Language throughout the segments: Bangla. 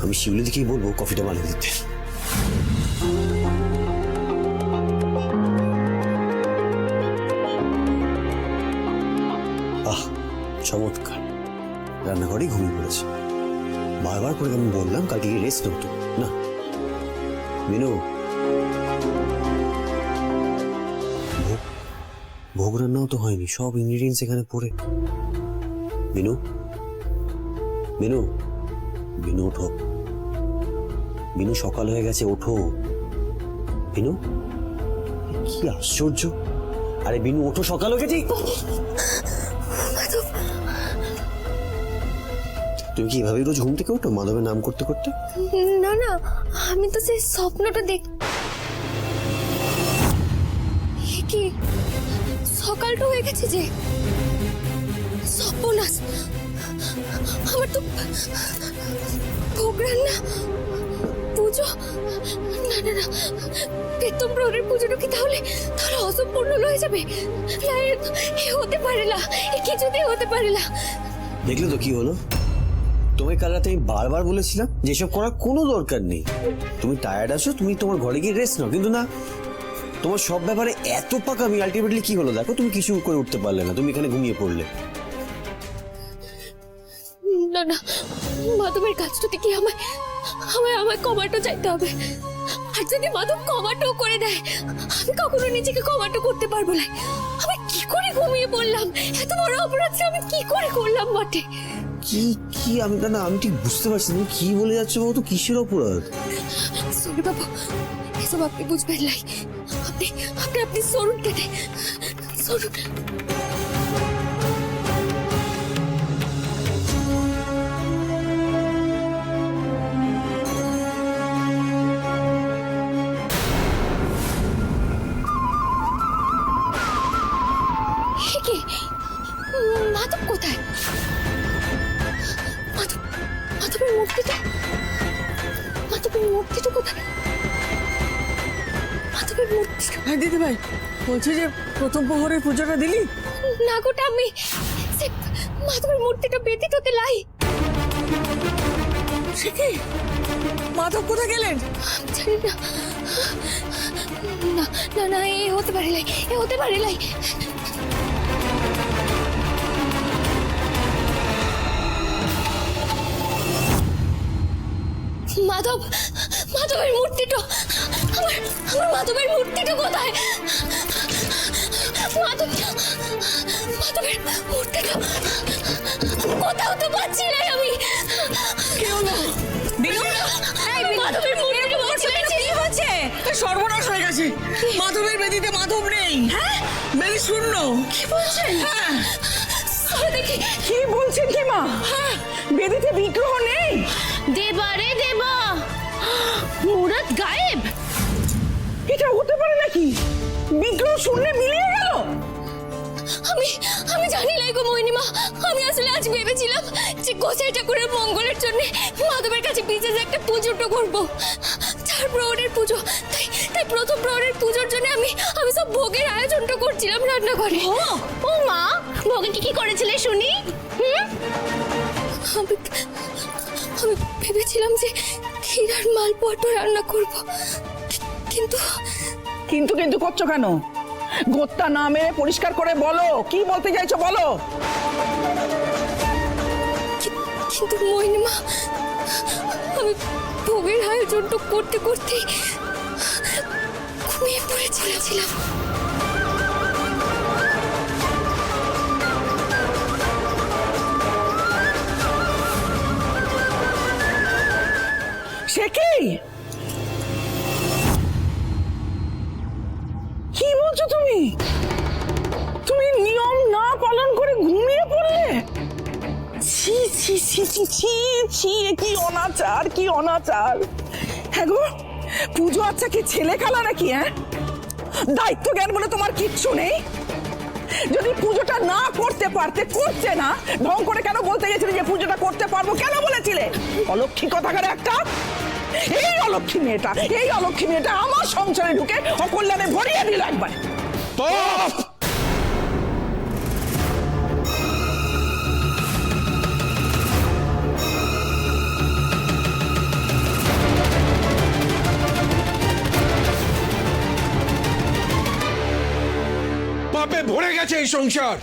আমি শিউলিদিকেই বলবো কফিটা বানিয়ে দিতে। আহ, চমৎকার। রান্নাঘরেই ঘুমিয়ে পড়েছে। বারবার করে আমি বললাম কালকে রেস্ট নাও তো, না। মিনু, ভোগ রান্নাও তো হয়নি, সব ইনগ্রিডিয়েন্টস এখানে পড়ে। মিনু, মিনু, মিনু ওঠো। মিনু, সকাল হয়ে গেছে, ওঠো। মিনু, কি আশ্চর্য! আরে বিনু ওঠো, সকাল হয়ে গেছে। তুমি কি এভাবেই রোজ ঘুম থেকে ওঠো মাধবের নাম করতে করতে? না না, আমি তো সেই স্বপ্নটা কি সকালটা হয়ে গেছে যে সর্বনাশ। আমার তো ভোগ রান্না, পুজো, না না না, প্রীতম প্রহরের পুজোটা কি তাহলে তাহলে অসম্পূর্ণ হয়ে যাবে? হতে পারে না, কিছুতেই হতে পারে না। দেখলে তো কি হলো? তোমায় কাল রাতে আমি বারবার বলেছিলাম যে এসব করার কোনো দরকার নেই। তুমি টায়ার্ড আছো, তুমি তোমার ঘরে গিয়ে রেস্ট নাও। কিন্তু না, তোমার সব ব্যাপারে এত পাকামি। আলটিমেটলি কি হলো দেখো, তুমি কিছু করে উঠতে পারলে না, তুমি এখানে ঘুমিয়ে পড়লে। না না, মাধবের কাজটাতে কি আমায় কমাটো চাইতে হবে। আর যদি মাধব কমাটো করে দেয়, আমি কখনো নিজেকে কমাটো করতে পারবো না। আমি কি করে ঘুমিয়ে পড়লাম? এত বড় অপরাধ আমি কি করে করলাম বটে? কি কি আমি না, আমি ঠিক বুঝতে পারছি তুমি কি বলে যাচ্ছ বাবু। তো কিসের অপরাধ? সরি বাবু, এসব আপনি বুঝবেন নাই। আপনি সরুন কেটে সরুন। মাধব কোথায়? মাধবের মূর্তিটা কোথায়? মাধবের মূর্তিটা। হ্যাঁ দিদি ভাই, বলছি যে প্রথম প্রহরের পুজোটা দিলি? না গোটা আমি মাধবের মূর্তিটা ব্যতীত হতে লাই। সে কি, মাধব কোথায় গেলেন? জানি না, না না না, এ হতে পারে লাই। মাধবের মূর্তিটা, আমার মাধবের মূর্তিটা কোথায়? মাধবের মূর্তিটা কোথাও তো পাচ্ছি না আমি। কি হলো মাধবের মূর্তিটা পাচ্ছি না। কি হচ্ছে? সর্বনাশ হয়ে গেছে। মাধবের বেদিতে মাধব নেই। হ্যাঁ, বেদি শূন্য। কি বলছেন? হ্যাঁ, দেখি। কি বলছেন কি মা? হ্যাঁ, বেদিতে বিগ্রহ নেই। দেবা রে দেবা, মুরাদ গায়েব। এটা হতে পারে নাকি? বিগ্রহ শূন্যে মিলিয়ে গেল। আমি জানি লাই গো মোহিনীমা। আমি আসলে আজ ভেবেছিলাম যে গোসাই ঠাকুরের মঙ্গলের জন্য মাধবের কাছে বিশেষ একটা পুজোটা করব। 4 প্রহরের পুজো। তাই প্রথম প্রহরের পুজোর জন্য আমি সব ভোগের আয়োজনটা করছিলাম রান্নাঘরে। ও মা, ভোগে কি করেছিলে শুনি? আমি ভেবেছিলাম যে ক্ষীর আর মালপোয়াটা রান্না করব। কিন্তু কিন্তু করছো কেন? গোত্তা না মেরে পরিষ্কার করে বলো, কি বলতে চাইছো বলো। কিন্তু মোহিনীমা, আমি ভোগের আয়োজনটা করতে করতে ঘুমিয়ে পড়েছিলাম। সে কি? কি বলছো তুমি? তুমি নিয়ম না পালন করে ঘুমিয়ে পড়লে? ছি ছি ছি ছি ছি ছি, কি অনাচার, কি অনাচার। হ্যাঁ গো, পুজো আচ্ছা কি ছেলে খেলা নাকি? হ্যাঁ, দায়িত্ব জ্ঞান বলে তোমার কিচ্ছু নেই। যদি পুজোটা না করতে পারতে, করছে না, ঢং করে কেন বলতে গেছিলে যে পুজোটা করতে পারবো? কেন বলেছিলে? অলক্ষী কথাকারে একটা। এই অলক্ষী মেয়েটা আমার সংসারে ঢুকে অকল্যাণে ভরিয়ে দিল একবার। গেছে এই সংসার।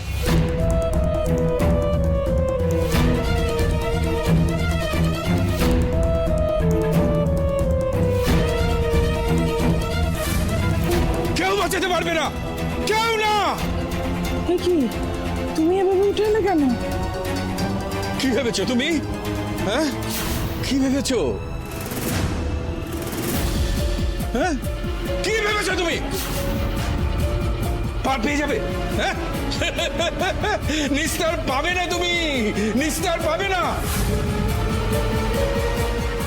কেউ বাঁচাতে পারবে না, কেউ না। এ কি, তুমি এভাবে উঠে এলে কেন? কি ভেবেছো তুমি? হ্যাঁ, কি ভেবেছো? হ্যাঁ, কি ভেবেছো তুমি? পার পেয়ে যাবে? হ্যাঁ, নিস্তার পাবে না তুমি, নিস্তার পাবে না,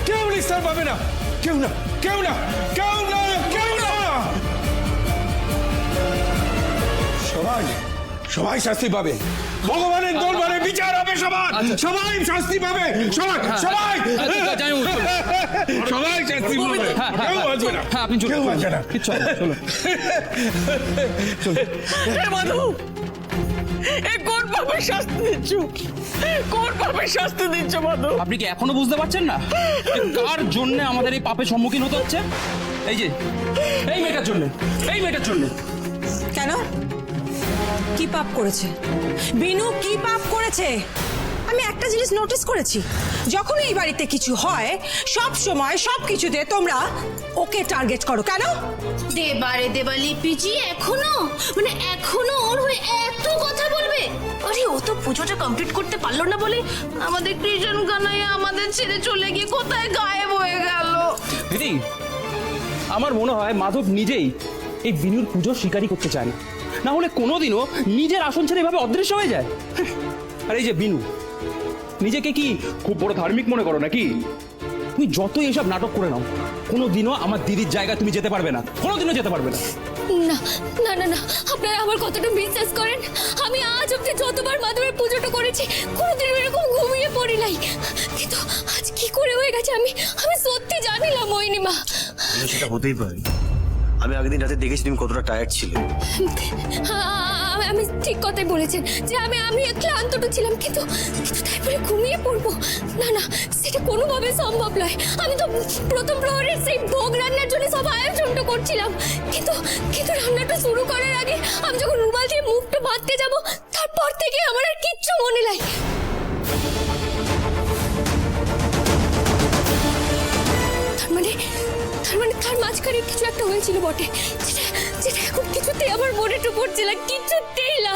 কেউ নিস্তার পাবে না, কেউ না, কেউ না, কেউ না, কেউ না। সবাই সবাই শাস্তি পাবে, ভগবানের দরবারে বিচার হবে, সবার সবাই শাস্তি পাবে, সবাই সবাই সবাই শাস্তি পাবে, কেউ বাঁচবে না, কেউ বাঁচবে না। এ মাধু, এ কোন ভাবে শাস্তি দিচ্ছ? কোন ভাবে শাস্তি দিচ্ছ মাধু? আপনি কি এখনো বুঝতে পারছেন না যে কার জন্য আমাদের এই পাপের সম্মুখীন হতে হচ্ছে? এই যে এই মেয়েটার জন্য, এই মেয়েটার জন্য। কেন? কি পাপ করেছে বিনু? কি পাপ করেছে? আমি একটা জিনিস নোটিস করেছি, যখন এই বাড়িতে কিছু হয় সব সময় সব কিছুতে তোমরা ওকে টার্গেট করো। কেন? দেবারে দেবা লিপিজি এখনো ওর হয়ে এত কথা বলবে? আরে ও তো পুজোটা কমপ্লিট করতে পারলো না বলে আমাদের কৃষ্ণ কানাইয়া আমাদের ছেড়ে চলে গিয়ে কোথায় গায়েব হয়ে গেল। দিদি, আমার মনে হয় মাধব নিজেই এই বিনুর পুজো স্বীকারই করতে চান, না হলে কোনোদিনও নিজের আসন ছেড়ে এভাবে অদৃশ্য হয়ে যায়। আর এই যে বিনু, নিজেকে কি খুব বড় ধার্মিক মনে করো নাকি? তুমি যতই এসব নাটক করে নাও, কোনোদিনও আমার দিদির জায়গায় তুমি যেতে পারবে না, কোনোদিনও যেতে পারবে না। না না না না, আপনারা আমার কতটা বিশ্বাস করেন? আমি আজ অব্দি যতবার মাধবের পুজোটা করেছি কোনোদিন এরকম ঘুমিয়ে পড়ি নাই, কিন্তু আজ কি করে হয়ে গেছে আমি আমি সত্যি জানি না মোহিনীমা। সেটা হতেই পারে। আমি আগের দিন রাতে দেখেছি তুমি কতটা টায়ার্ড ছিলে। আমি ঠিক কথাই বলেছেন যে আমি ক্লান্তটা ছিলাম, কিন্তু কিন্তু তারপরে ঘুমিয়ে পড়বো না, না সেটা কোনোভাবে সম্ভব নয়। আমি তো প্রথম প্রহরের সেই ভোগ রান্নার জন্য সব আয়োজনটা করছিলাম, কিন্তু কিন্তু রান্নাটা শুরু করার আগে আমি যখন রুমাল দিয়ে মুখটা বাঁধতে যাব, তারপর থেকে আমার আর কিচ্ছু মনে নাই। তার মাঝখানে কিছু একটা হয়েছিল বটে, যেটা যেটা এখন কিছুতেই আমার মনে তো পড়ছে না, কিছুতেই না।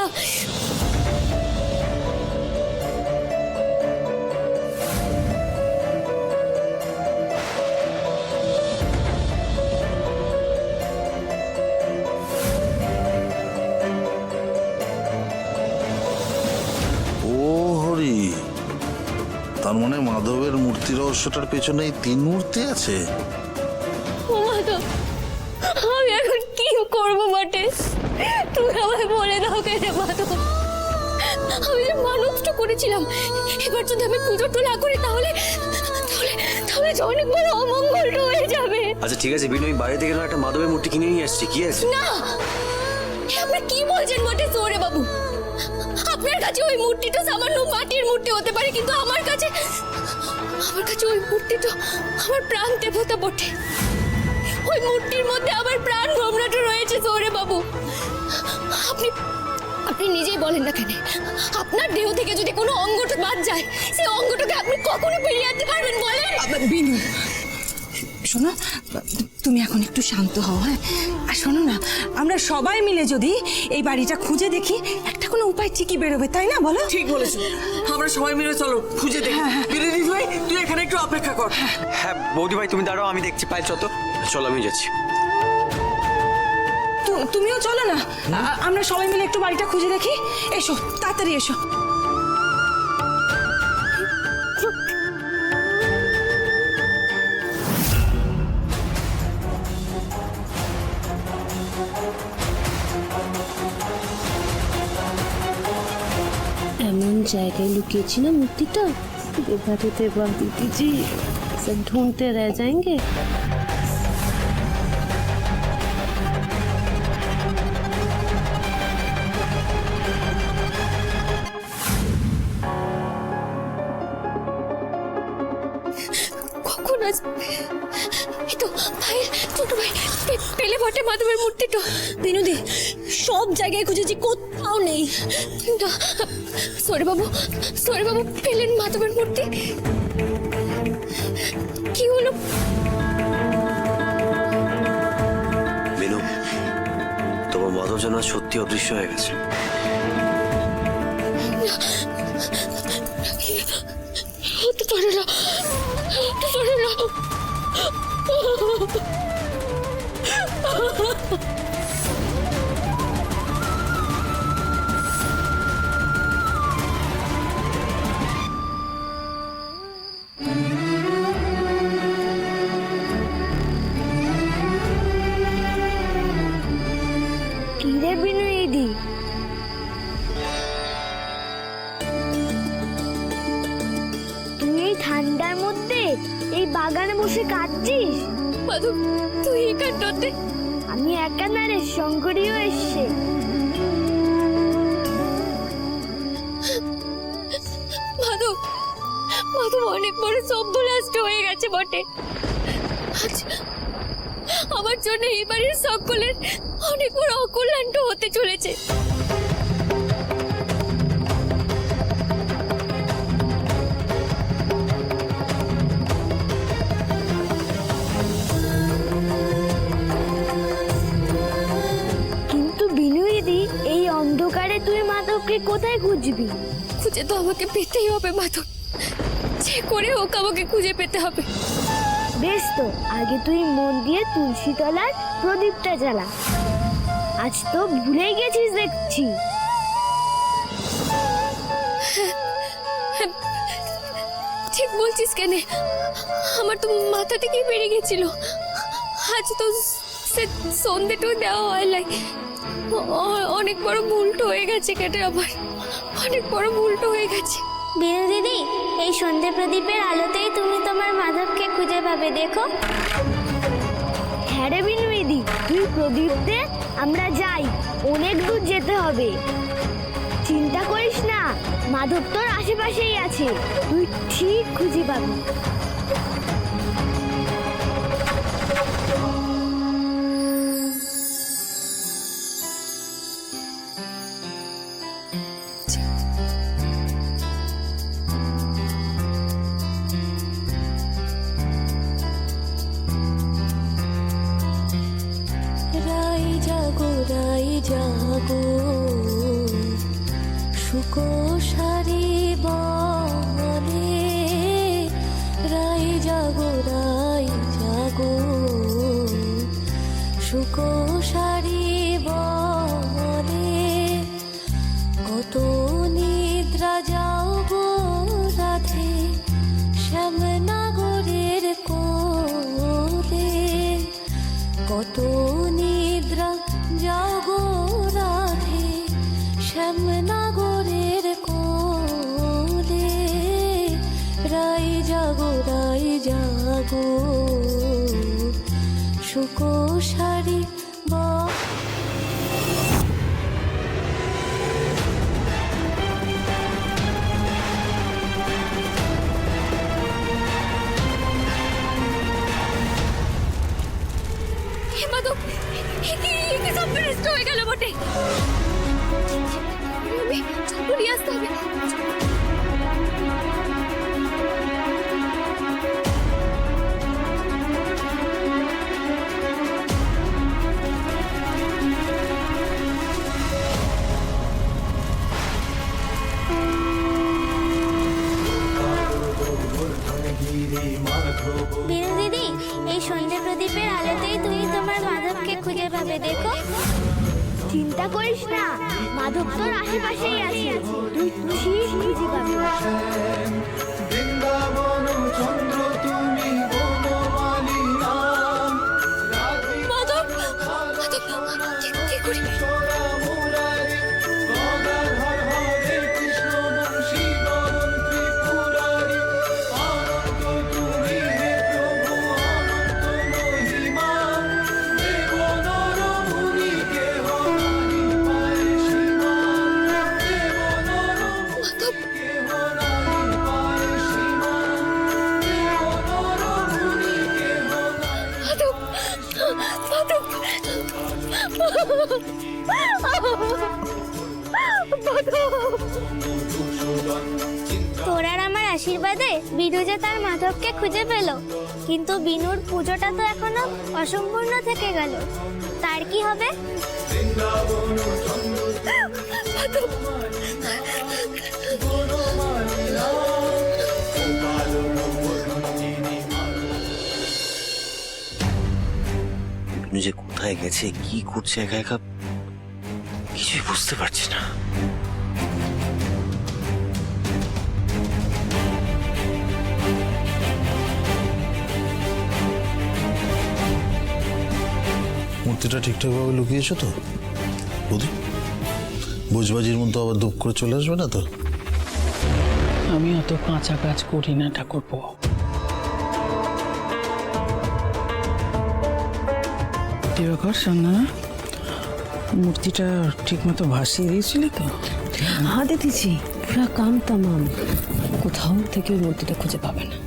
ও হরি, তার মানে মাধবের মূর্তি রহস্যটার পেছনে এই 3 মূর্তি আছে। ও মাধব, আমি এখন কি করবো বটে? তুমি আমায় বলে দাও কেন মাধব? আমি যে মানুষটা করেছিলাম, এবার যদি আমি পুজোটা না করি তাহলে তাহলে তাহলে যে অনেক বড় অমঙ্গলটা হয়ে যাবে। আচ্ছা ঠিক আছে বিনু, আমি বাইরে থেকে না একটা মাধবের মূর্তি কিনে নিয়ে আসছি, কি আছে? না, আপনি কি বলছেন বটে সৌরে বাবু? আপনার কাছে ওই মূর্তিটা সামান্য মাটির মূর্তি হতে পারে, কিন্তু আমার কাছে ওই মূর্তিটা আমার প্রাণ দেবতা বটে। ওই মূর্তির মধ্যে আমার প্রাণ ভ্রমণটা রয়েছে সৌরে বাবু। আপনি আপনি নিজেই বলেন না কেন, আপনার দেহ থেকে যদি কোনো অঙ্গটা বাদ যায়, সেই অঙ্গটাকে আপনি কখনো ফিরিয়ে আনতে পারবেন বলেন? বিনু শোনো, তুমি এখন একটু শান্ত হও। হ্যাঁ, আর শোনো না, আমরা সবাই মিলে যদি এই বাড়িটা খুঁজে দেখি, একটা কোনো উপায় ঠিকই বেরোবে, তাই না? বলো। ঠিক বলেছো, আমরা সবাই মিলে চলো খুঁজে দেখি। বিরোধী ভাই, তুই এখানে একটু অপেক্ষা কর। হ্যাঁ বৌদি ভাই তুমি দাঁড়াও, আমি দেখছি পাইল চত। চল আমি যাচ্ছি। তুমিও চলো না, আমরা সবাই মিলে একটু বাড়িটা খুঁজে দেখি। এসো, তাড়াতাড়ি এসো। এমন জায়গায় लुकिয়েছি ना মূর্তিটা, এবারে দেবা दीदी सब ढूंढते रह जाएंगे। কখন আসবে? এই তো ভাইয়ের ছোট ভাই পেলে বটে মাধবের মূর্তিটা। বিনোদি, সব জায়গায় খুঁজেছি, কোথাও নেই। সরে বাবু পেলেন মাধবের মূর্তি? কি হলো? বিনু, তোমার মাধব যেন আজ সত্যি অদৃশ্য হয়ে গেছে। হতে পারে না, হতে পারে না। কিরে বিনু দিদি, তুই এই ঠান্ডার মধ্যে এই বাগানে বসে কাঁদছিস? মাধব, তুই এখানটাতে? আমি একা না রে, শঙ্করীও এসছে। মাধব অনেক বড় সর্বনাষ্ট হয়ে গেছে বটে। আজ আমার জন্য এই বাড়ির সকলের অনেক বড় অকল্যাণ হতে চলেছে। কিন্তু বিনু দিদি, এই অন্ধকারে তুই মাধবকে কোথায় খুঁজবি? খুঁজে তো আমাকে পেতেই হবে মাধব, যে করে হোক আমাকে খুঁজে পেতে হবে। বেশ, তো আগে তুই মন দিয়ে তুলসী তলার প্রদীপটা জ্বালা। আজ তো ভুলেই গেছিস দেখছি। ঠিক বলছিস কেন? আমার তো মাথা থেকেই বেরিয়ে গেছিল। আজ তো সে সন্ধ্যেটাও দেওয়া হয় নাই। অনেক বড় ভুলটা হয়ে গেছে কেটে, আবার অনেক বড় ভুলটা হয়ে গেছে। বিনু দিদি, এই সন্ধে প্রদীপের আলোতেই তুমি তোমার মাধবকে খুঁজে পাবে, দেখো। হ্যাঁ রে বিনু দিদি, তুই প্রদীপ দে, আমরা যাই। অনেক দূর যেতে হবে। চিন্তা করিস না, মাধব তোর আশেপাশেই আছে, তুই ঠিক খুঁজে পাবি। রাই জাগো শুকো সারি বলে, রাই জাগো শুকো সারি বলে, কত নিদ্রা যাও গো রাধে শ্যামনগরের কোলে, কত নিদ্রা যাও গো রাধে শ্যামনগরের কোলে, রাই জাগো শুকো শাড়ি হয়ে গেল বটে। চুপুরি আসতে হবে। বিনু দিদি, এই সন্ধ্যে প্রদীপের আলোতেই তুমি তোমার মাধবকে খুঁজে পাবে, দেখো। চিন্তা করিস না, মাধব তোর আশেপাশেই আছে, তুই ঠিক খুঁজে পাবি। মাধব, কি করি? তোর আর আমার আশীর্বাদে বিনু যে তার মাধবকে খুঁজে পেল, কিন্তু বিনুর পুজোটা তো এখনো অসম্পূর্ণ থেকে গেল। তার কি হবে? বিনু যে কোথায় গেছে, কি করছে একা একা, কিছুই বুঝতে পারছি না। মূর্তিটা ঠিকঠাকভাবে লুকিয়েছো তো বৌদি? বোঝবাজির মতো আবার দুপ করে চলে আসবে না তো? আমি অত কাঁচা কাজ করি না ঠাকুরপো। দিবাকর সন্ধ্যা, মূর্তিটা ঠিক মতো ভাসিয়ে দিয়েছিলে তো? হাতে দিছি, পুরা কাম তামাম। কোথাও থেকে ওই মূর্তিটা খুঁজে পাবে না।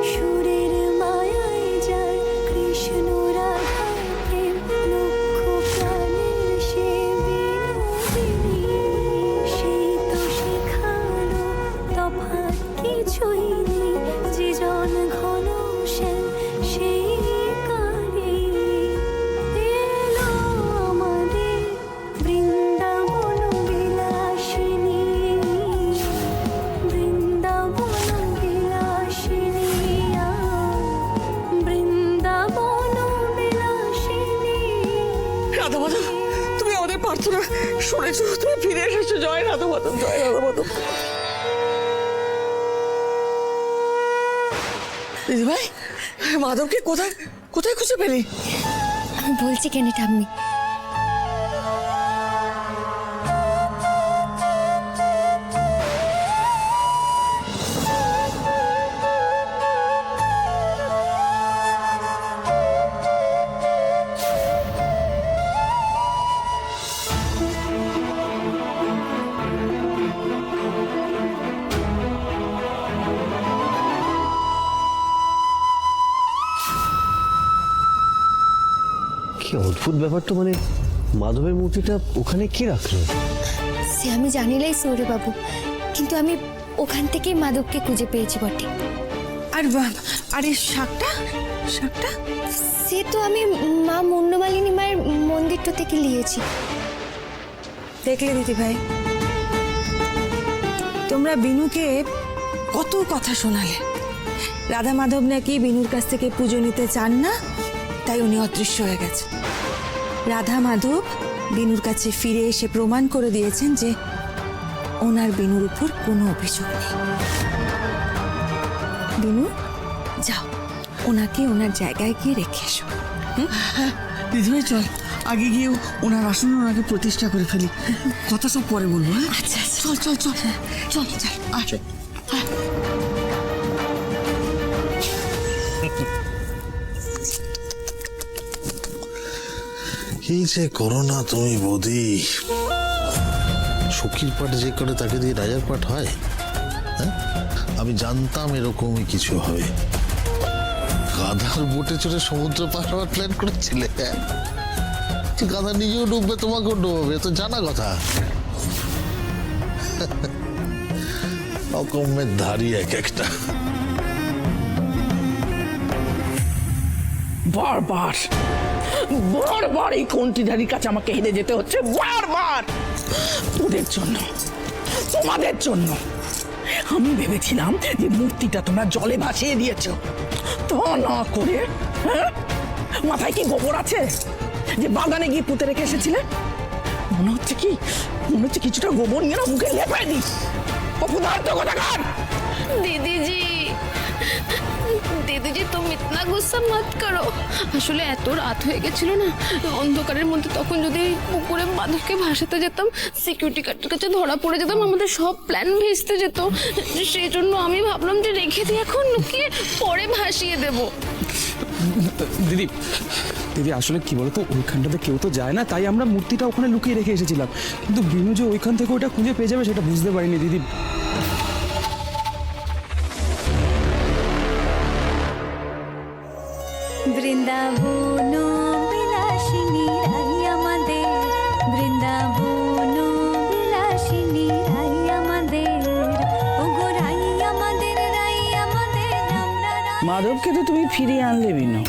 সুরের মায়ায় যায় কৃষ্ণ রাধার প্রেম, লক্ষ প্রাণের সে বিনোদিনী। সেই তো শেখালো তফাৎ কিছুই নেই, যে জন ঘন শ্যাম সেই কালে এলো আমাদের বৃন্দাবন বিলাসিনী, বৃন্দাবন বিলাসিনী, বৃন্দাবন বিলাসিনী। রাধা মাধব, তুমি আমাদের প্রার্থনা শুনেছো, তুমি ফিরে এসেছো। জয় রাধা মাধব, জয় রাধা মাধব। দিদিভাই, মাধবকে কোথায় কোথায় খুঁজে পেলি? আমি বলছি কেন ঠাম্মি, কি অদ্ভুত ব্যাপার তো, মানে মাধবের মূর্তিটা ওখানে কি রাখলো? সে আমি জানিলাই সৌরে বাবু, কিন্তু আমি ওখান থেকেই মাধবকে খুঁজে পেয়েছি বটে। আর এই শাকটা, শাকটা সে তো আমি মা মুন্ডমালিনী মায়ের মন্দিরটা থেকে নিয়েছি। দেখলে দিদি ভাই, তোমরা বিনুকে কত কথা শোনালে। রাধা মাধব নাকি বিনুর কাছ থেকে পুজো নিতে চান না, তাই উনি অদৃশ্য হয়ে গেছে। রাধা মাধব বিনুর কাছে ফিরে এসে প্রমাণ করে দিয়েছেন যে ওনার বিনুর উপর কোনো অভিযোগ নেই। বিনু, যাও ওনাকে ওনার জায়গায় গিয়ে রেখে এসো। দিদিভাই চল, আগে গিয়ে ওনার আসন ওনাকে প্রতিষ্ঠা করে ফেলি। কথা সব পরে বলবো। হ্যাঁ, আচ্ছা চল চল চল চল চল, আচ্ছা। কি যে করো না তুমি বৌদি। সখীর পাঠ যে করে তাকে দিয়ে রাজার পাঠ হয়? হ্যাঁ, আমি জানতাম এরকমই কিছু হবে। গাধার বোটে চড়ে সমুদ্র পার হওয়ার প্ল্যান করেছিলে? গাধা নিজেও ডুববে, তোমাকেও ডুববে, তো জানা কথা। রকমের ধারি এক একটা। বারবার বারবার এই কন্টিধারির কাছে আমাকে হেরে যেতে হচ্ছে, বারবার ওদের জন্য, তোমাদের জন্য। আমি ভেবেছিলাম যে মূর্তিটা তোমরা জলে ভাসিয়ে দিয়েছো, তা না করে হ্যাঁ, মাথায় কি গোবর আছে যে বাগানে গিয়ে পুঁতে রেখে এসেছিলে? মনে হচ্ছে কিছুটা গোবর নিয়ে না মুখে লেপে দিস। অপদার্থ কোথাকার! দিদিজি, जी तुम इतना गुस्सा मत करो আসলে এত রাত হয়ে গেছিল না অন্ধকারের মধ্যে তখন যদি পুকুরে মাধবকে ভাসাতে যেতাম সিকিউরিটি গার্ডের কাছে ধরা পড়ে যেতাম আমাদের সব প্ল্যান ভেস্তে যেত সেই জন্য আমি ভাবলাম যে রেখে দিয়ে এখন লুকিয়ে পরে ভাসিয়ে দেব দিদি দিদি আসলে কি বলতো ওইখানটাতে কেউ তো যায় না তাই আমরা মূর্তিটা ওখানে লুকিয়ে রেখে এসেছিলাম কিন্তু বিনু যে ওইখান থেকে ওটা খুঁজে পেয়ে যাবে সেটা বুঝতে পারিনি দিদি বৃন্দাবন বিলাসিনী রাই আমাদের বৃন্দাবন বিলাসিনী রাই আমাদের ওগো রাই আমাদের আমরা মাধবকে তো তুমি ফিরিয়ে আনলে বিনু,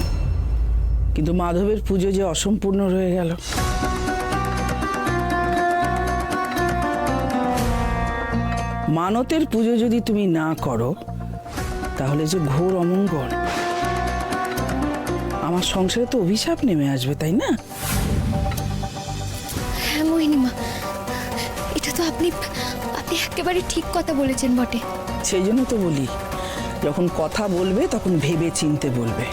কিন্তু মাধবের পুজো যে অসম্পূর্ণ রয়ে গেল। মানতের পুজো যদি তুমি না করো তাহলে যে ঘোর অমঙ্গল, আমার সংসারে তো অভিশাপ নেমে আসবে, তাই না? হ্যাঁ মোহিনীমা এটা তো আপনি আপনি একেবারে ঠিক কথা বলেছেন বটে সেই জন্য তো বলি, যখন কথা বলবে তখন ভেবে চিনতে বলবে।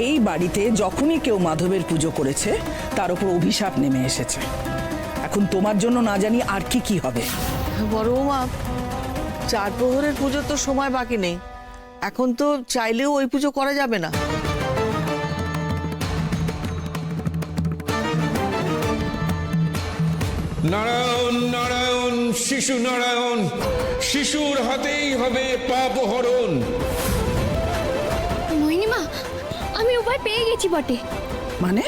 এই বাড়িতে যখনই কেউ মাধবের পুজো করেছে তার উপর অভিশাপ নেমে এসেছে। এখন তোমার জন্য না জানি আর কি কি হবে। বড় মা, 4 প্রহরের পুজো তো সময় বাকি নেই, এখন তো চাইলেও ওই পুজো করা যাবে না। নারায়ণ নারায়ণ শিশু নারায়ণ, শিশুর হাতেই হবে পাপ হরণ। মোহিনীমা আমি উপায় পেয়ে গেছি বটে মানে